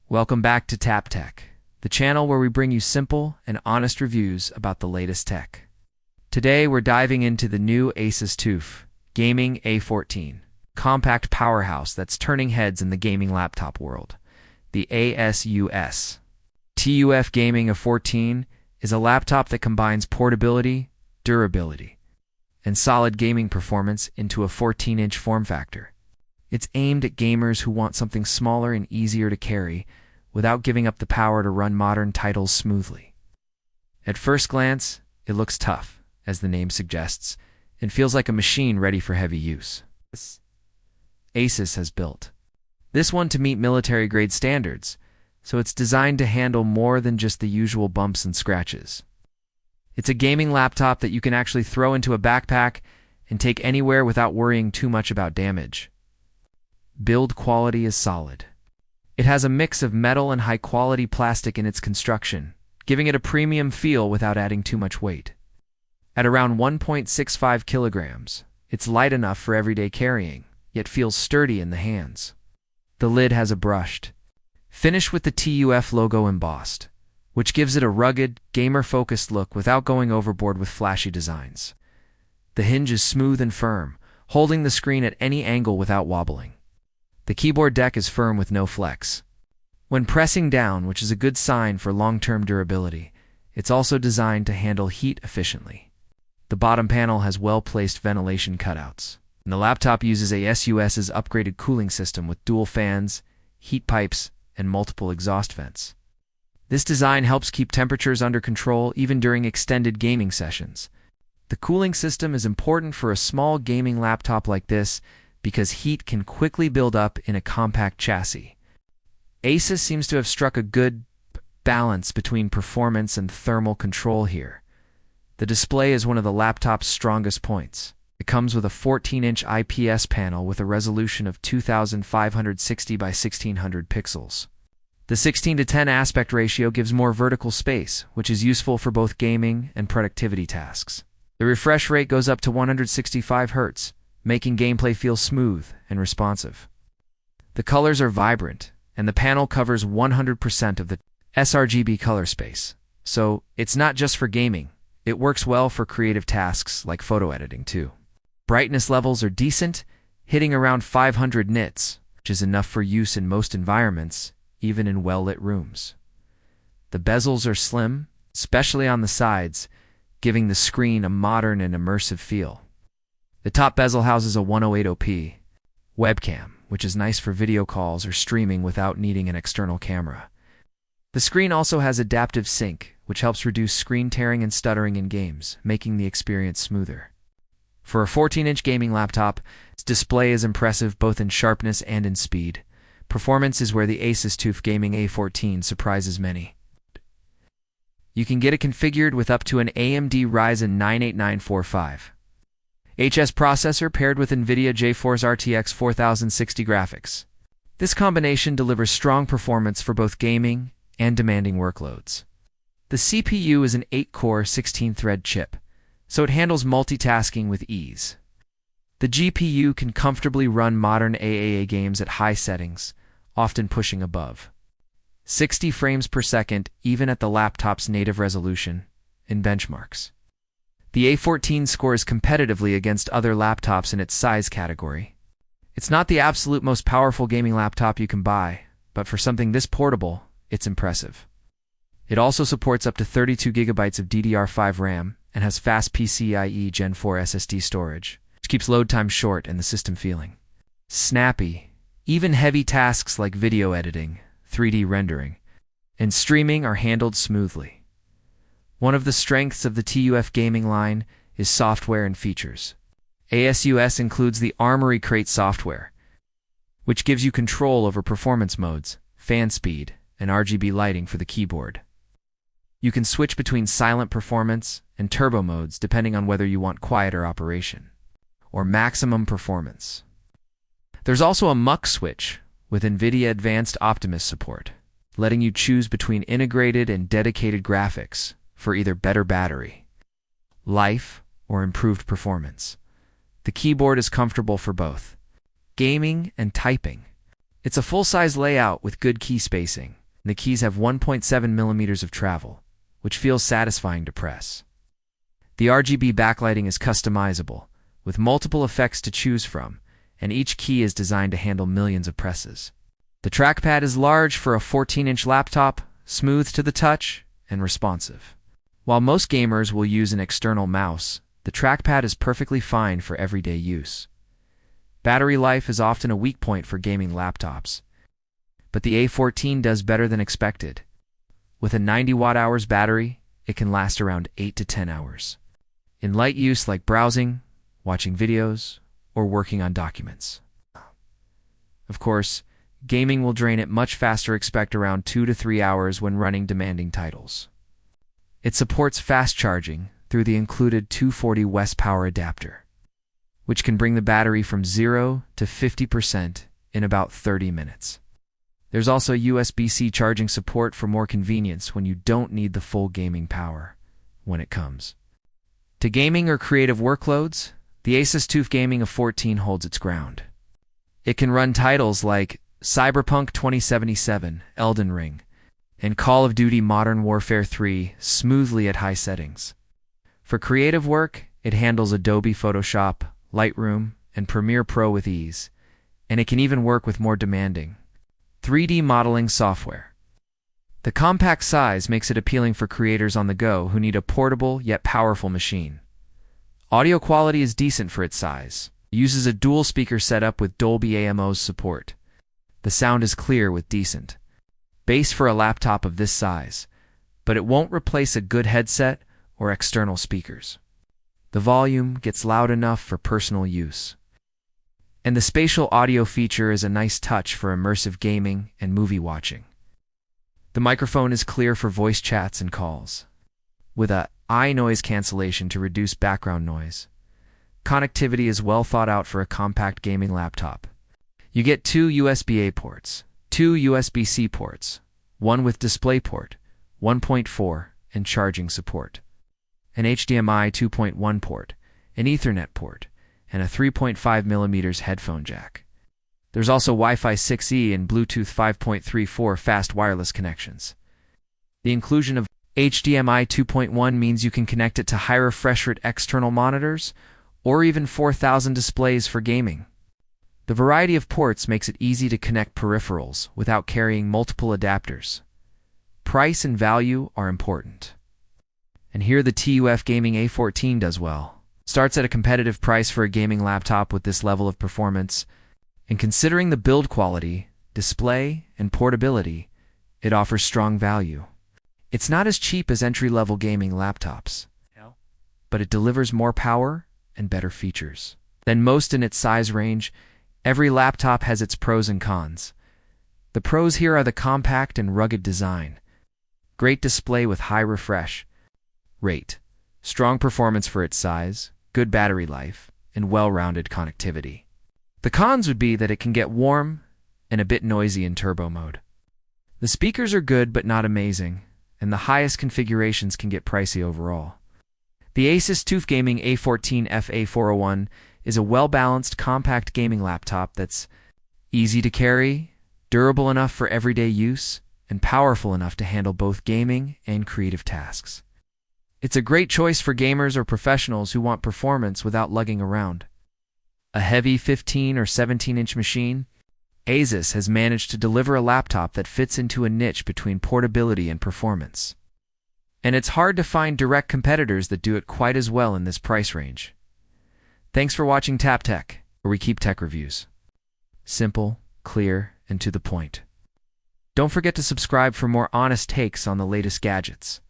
Welcome back to Tap Tech, the channel where we bring you simple and honest reviews about the latest tech. Today we're diving into the new ASUS TUF Gaming A14, compact powerhouse that's turning heads in the gaming laptop world. The ASUS TUF Gaming A14 is a laptop that combines portability, durability, and solid gaming performance into a 14-inch form factor. It's aimed at gamers who want something smaller and easier to carry without giving up the power to run modern titles smoothly. At first glance, it looks tough, as the name suggests, and feels like a machine ready for heavy use. ASUS has built this one to meet military-grade standards, so it's designed to handle more than just the usual bumps and scratches. It's a gaming laptop that you can actually throw into a backpack and take anywhere without worrying too much about damage. Build quality is solid. It has a mix of metal and high-quality plastic in its construction, giving it a premium feel without adding too much weight. At around 1.65 kilograms, it's light enough for everyday carrying, yet feels sturdy in the hands. The lid has a brushed finish with the TUF logo embossed, which gives it a rugged, gamer-focused look without going overboard with flashy designs. The hinge is smooth and firm, holding the screen at any angle without wobbling. The keyboard deck is firm with no flex. When pressing down, which is a good sign for long-term durability, it's also designed to handle heat efficiently. The bottom panel has well-placed ventilation cutouts, and the laptop uses ASUS's upgraded cooling system with dual fans, heat pipes, and multiple exhaust vents. This design helps keep temperatures under control even during extended gaming sessions. The cooling system is important for a small gaming laptop like this because heat can quickly build up in a compact chassis. ASUS seems to have struck a good balance between performance and thermal control here. The display is one of the laptop's strongest points. It comes with a 14-inch IPS panel with a resolution of 2560 by 1600 pixels. The 16:10 aspect ratio gives more vertical space, which is useful for both gaming and productivity tasks. The refresh rate goes up to 165 Hz, making gameplay feel smooth and responsive. The colors are vibrant, and the panel covers 100% of the sRGB color space. So it's not just for gaming, it works well for creative tasks like photo editing too. Brightness levels are decent, hitting around 500 nits, which is enough for use in most environments, even in well-lit rooms. The bezels are slim, especially on the sides, giving the screen a modern and immersive feel. The top bezel houses a 108p webcam, which is nice for video calls or streaming without needing an external camera. The screen also has adaptive sync, which helps reduce screen tearing and stuttering in games, making the experience smoother. For a 14-inch gaming laptop, its display is impressive both in sharpness and in speed. Performance is where the ASUS TUF Gaming A14 surprises many. You can get it configured with up to an AMD Ryzen 98945 HS processor paired with NVIDIA GeForce RTX 4060 graphics. This combination delivers strong performance for both gaming and demanding workloads. The CPU is an 8-core 16-thread chip, so it handles multitasking with ease. The GPU can comfortably run modern AAA games at high settings, often pushing above 60 frames per second even at the laptop's native resolution in benchmarks. The A14 scores competitively against other laptops in its size category. It's not the absolute most powerful gaming laptop you can buy, but for something this portable, it's impressive. It also supports up to 32 GB of DDR5 RAM and has fast PCIe Gen 4 SSD storage, which keeps load time short and the system feeling snappy. Even heavy tasks like video editing, 3D rendering, and streaming are handled smoothly. One of the strengths of the TUF gaming line is software and features. ASUS includes the Armory Crate software, which gives you control over performance modes, fan speed, and RGB lighting for the keyboard. You can switch between silent performance and turbo modes depending on whether you want quieter operation or maximum performance. There's also a MUX switch with NVIDIA Advanced Optimus support, letting you choose between integrated and dedicated graphics for either better battery life or improved performance. The keyboard is comfortable for both gaming and typing. It's a full-size layout with good key spacing. The keys have 1.7 millimeters of travel, which feels satisfying to press. The RGB backlighting is customizable, with multiple effects to choose from, and each key is designed to handle millions of presses. The trackpad is large for a 14-inch laptop, smooth to the touch, and responsive. While most gamers will use an external mouse, the trackpad is perfectly fine for everyday use. Battery life is often a weak point for gaming laptops, but the A14 does better than expected. With a 90 watt-hours battery, it can last around 8 to 10 hours. In light use like browsing, watching videos, or working on documents. Of course, gaming will drain it much faster. Expect around 2 to 3 hours when running demanding titles. It supports fast charging through the included 240 West power adapter, which can bring the battery from 0 to 50% in about 30 minutes. There's also USB-C charging support for more convenience when you don't need the full gaming power when it comes to gaming or creative workloads. The ASUS TUF Gaming A14 holds its ground. It can run titles like Cyberpunk 2077, Elden Ring, and Call of Duty Modern Warfare 3 smoothly at high settings. For creative work, it handles Adobe Photoshop, Lightroom, and Premiere Pro with ease, and it can even work with more demanding 3D modeling software. The compact size makes it appealing for creators on the go who need a portable yet powerful machine. Audio quality is decent for its size. It uses a dual speaker setup with Dolby Atmos support. The sound is clear with decent bass for a laptop of this size, but it won't replace a good headset or external speakers. The volume gets loud enough for personal use. And the spatial audio feature is a nice touch for immersive gaming and movie watching. The microphone is clear for voice chats and calls, with a eye noise cancellation to reduce background noise. Connectivity is well thought out for a compact gaming laptop. You get 2 USB-A ports, 2 USB-C ports, one with DisplayPort, 1.4, and charging support, an HDMI 2.1 port, an Ethernet port, and a 3.5mm headphone jack. There's also Wi-Fi 6E and Bluetooth 5.34 fast wireless connections. The inclusion of HDMI 2.1 means you can connect it to high refresh rate external monitors or even 4000 displays for gaming. The variety of ports makes it easy to connect peripherals without carrying multiple adapters. Price and value are important. And here the TUF Gaming A14 does well. Starts at a competitive price for a gaming laptop with this level of performance, and considering the build quality, display, and portability, it offers strong value. It's not as cheap as entry-level gaming laptops, but it delivers more power and better features than most in its size range. Every laptop has its pros and cons. The pros here are the compact and rugged design, great display with high refresh rate, strong performance for its size, good battery life, and well-rounded connectivity. The cons would be that it can get warm and a bit noisy in turbo mode. The speakers are good but not amazing, and the highest configurations can get pricey overall. The ASUS TUF Gaming A14 FA401 is a well-balanced compact gaming laptop that's easy to carry, durable enough for everyday use, and powerful enough to handle both gaming and creative tasks. It's a great choice for gamers or professionals who want performance without lugging around a heavy 15 or 17-inch machine. ASUS has managed to deliver a laptop that fits into a niche between portability and performance. And it's hard to find direct competitors that do it quite as well in this price range. Thanks for watching Tap Tech, where we keep tech reviews simple, clear, and to the point. Don't forget to subscribe for more honest takes on the latest gadgets.